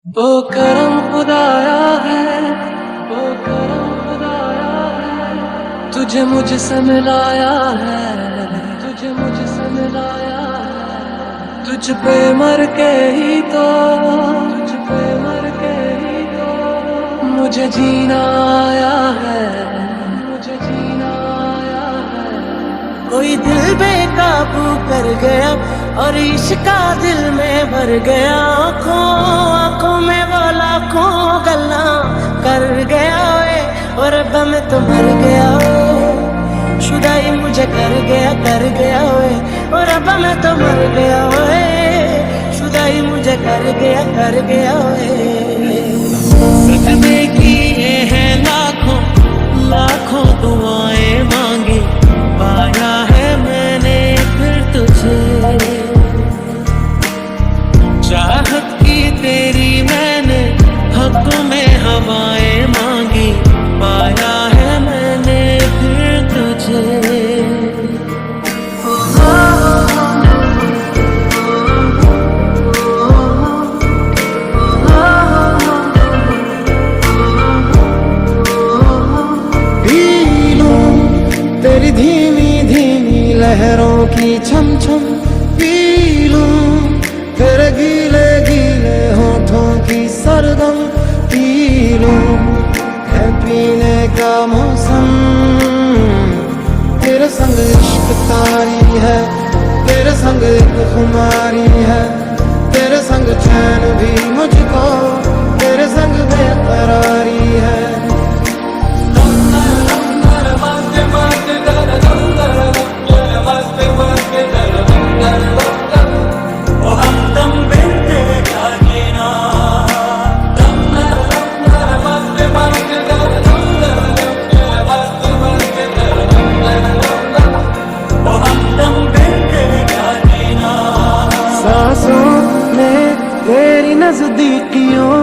वो करम खुदाया है, वो करम खुदाया है, तुझे मुझसे मिलाया है, तुझे मुझसे मिलाया है। तुझ पे मर के ही तो, तुझ पे मर के ही तो मुझे जीना आया है, मुझे जीना आया है। कोई दिल बेकाबू कर गया और इश्का दिल में भर गया। आँखों में वो लाखों गल्ला कर गया वे, और अब मैं तो मर गया वे। शुदाई मुझे कर गया वे, और अब मैं तो मर गया वे। शुदाई मुझे कर गया वे। सजने की ये है लाखों लाखों दुआएं मांगी, पाया है मैंने फिर तुझे। चाहत की तेरी मैंने हक में हवाएं मांगी, पाया है मैंने फिर तुझे। पी लूं तेरी धीमी धीमी लहरों की छम छम, पी लूं तेरे गीले गीले होठों की सरगम, पी लूं है पीने का मौसम। तेरे संग इश्क तारी है, तेरे संग एक खुमारी है, तेरे संग चैन भी मुझको, तेरे संग बेकरारी है। सांसों में तेरी नजदीकियों